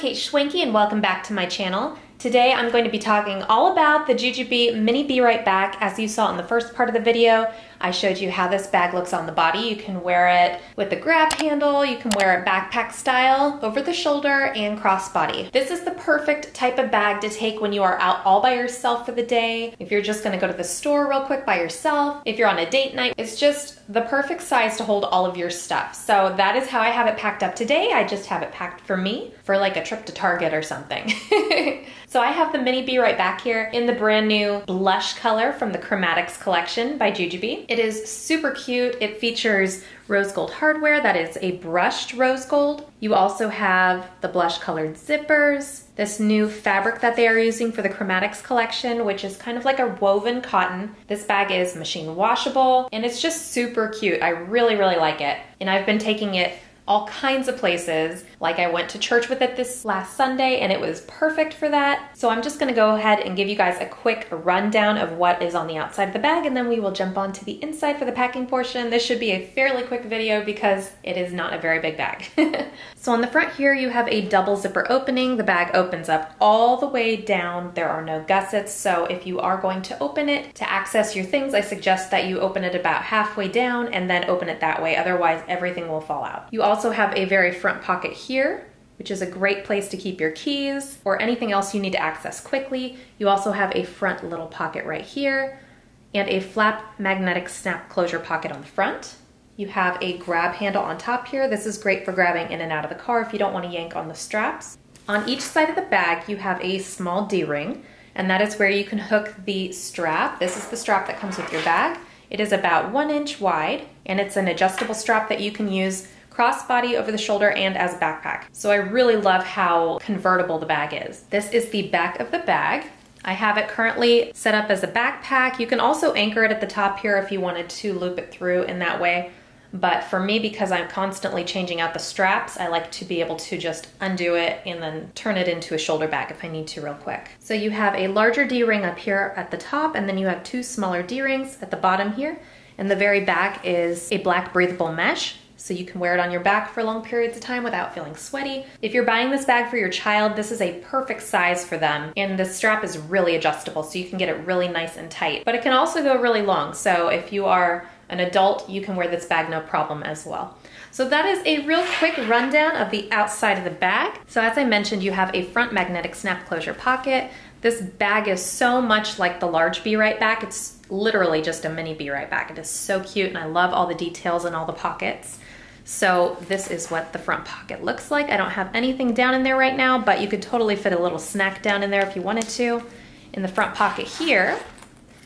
kateschwanke and welcome back to my channel. Today I'm going to be talking all about the JuJuBe Mini Be Right Bag. As you saw in the first part of the video, I showed you how this bag looks on the body. You can wear it with a grab handle, you can wear it backpack style, over the shoulder, and crossbody. This is the perfect type of bag to take when you are out all by yourself for the day, if you're just gonna go to the store real quick by yourself, if you're on a date night. It's just the perfect size to hold all of your stuff. So that is how I have it packed up today. I just have it packed for me for like a trip to Target or something. So I have the Mini Be Right Back here in the brand new blush color from the Chromatics collection by JuJuBe. It is super cute. It features rose gold hardware that is a brushed rose gold. You also have the blush colored zippers, this new fabric that they are using for the Chromatics collection, which is kind of like a woven cotton. This bag is machine washable and it's just super cute. I really, really like it. And I've been taking it all kinds of places. Like I went to church with it this last Sunday and it was perfect for that. So I'm just gonna go ahead and give you guys a quick rundown of what is on the outside of the bag, and then we will jump on to the inside for the packing portion. This should be a fairly quick video because it is not a very big bag. So on the front here you have a double zipper opening. The bag opens up all the way down. There are no gussets, so if you are going to open it to access your things, I suggest that you open it about halfway down and then open it that way. Otherwise everything will fall out. You also have a very front pocket here, which is a great place to keep your keys or anything else you need to access quickly. You also have a front little pocket right here and a flap magnetic snap closure pocket on the front. You have a grab handle on top here. This is great for grabbing in and out of the car if you don't want to yank on the straps. On each side of the bag, you have a small D-ring, and that is where you can hook the strap. This is the strap that comes with your bag. It is about 1 inch wide, and it's an adjustable strap that you can use crossbody, over the shoulder, and as a backpack. So I really love how convertible the bag is. This is the back of the bag. I have it currently set up as a backpack. You can also anchor it at the top here if you wanted to loop it through in that way. But for me, because I'm constantly changing out the straps, I like to be able to just undo it and then turn it into a shoulder bag if I need to real quick. So you have a larger D-ring up here at the top, and then you have 2 smaller D-rings at the bottom here. And the very back is a black breathable mesh, so you can wear it on your back for long periods of time without feeling sweaty. If you're buying this bag for your child, this is a perfect size for them. And the strap is really adjustable, so you can get it really nice and tight. But it can also go really long, so if you are an adult, you can wear this bag no problem as well. So that is a real quick rundown of the outside of the bag. So as I mentioned, you have a front magnetic snap closure pocket. This bag is so much like the large Be Right Bag. It's literally just a mini Be Right Bag. It is so cute, and I love all the details and all the pockets. So this is what the front pocket looks like. I don't have anything down in there right now, but you could totally fit a little snack down in there if you wanted to. In the front pocket here,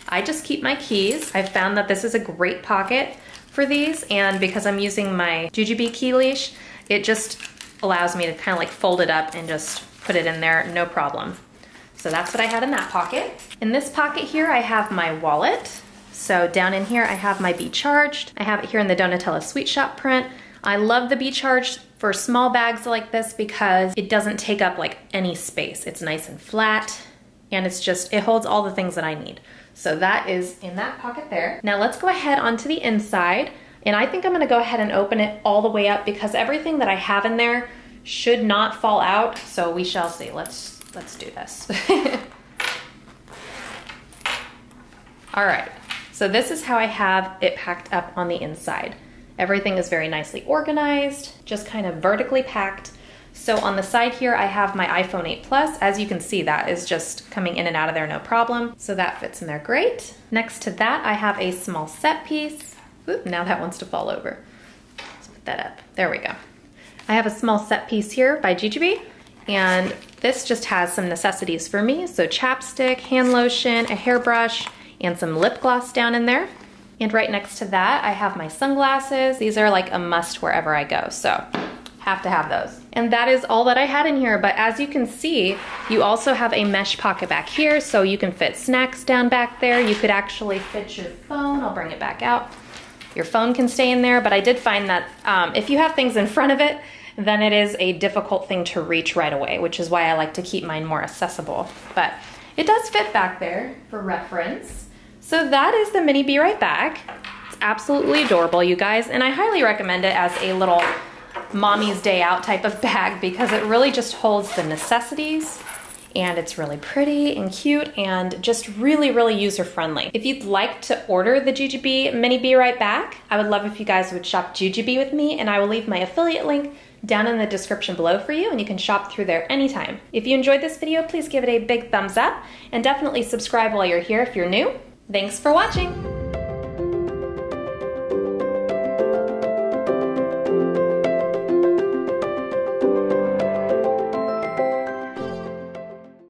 I just keep my keys. I've found that this is a great pocket for these, and because I'm using my JuJuBe key leash, it just allows me to kind of like fold it up and just put it in there, no problem. So that's what I had in that pocket. In this pocket here, I have my wallet. So down in here, I have my Be Charged. I have it here in the Donatella Sweet Shop print. I love the Be Charged for small bags like this because it doesn't take up like any space. It's nice and flat, and it holds all the things that I need. So that is in that pocket there. Now let's go ahead onto the inside, and I think I'm gonna go ahead and open it all the way up because everything that I have in there should not fall out, so we shall see. Let's do this. All right, so this is how I have it packed up on the inside. Everything is very nicely organized, just kind of vertically packed. So on the side here, I have my iPhone 8 Plus. As you can see, that is just coming in and out of there, no problem. So that fits in there great. Next to that, I have a small set piece. Oop, now that wants to fall over. Let's put that up. There we go. I have a small set piece here by JuJuBe, and this just has some necessities for me. So chapstick, hand lotion, a hairbrush, and some lip gloss down in there. And right next to that, I have my sunglasses. These are like a must wherever I go, so have to have those. And that is all that I had in here, but as you can see, you also have a mesh pocket back here, so you can fit snacks down back there. You could actually fit your phone. I'll bring it back out. Your phone can stay in there, but I did find that if you have things in front of it, then it is a difficult thing to reach right away, which is why I like to keep mine more accessible. But it does fit back there for reference. So that is the Mini Be Right Bag. It's absolutely adorable, you guys, and I highly recommend it as a little mommy's day out type of bag because it really just holds the necessities, and it's really pretty and cute and just really, really user-friendly. If you'd like to order the JuJuBe Mini Be Right Back, I would love if you guys would shop JuJuBe with me, and I will leave my affiliate link down in the description below for you, and you can shop through there anytime. If you enjoyed this video, please give it a big thumbs up, and definitely subscribe while you're here if you're new. Thanks for watching!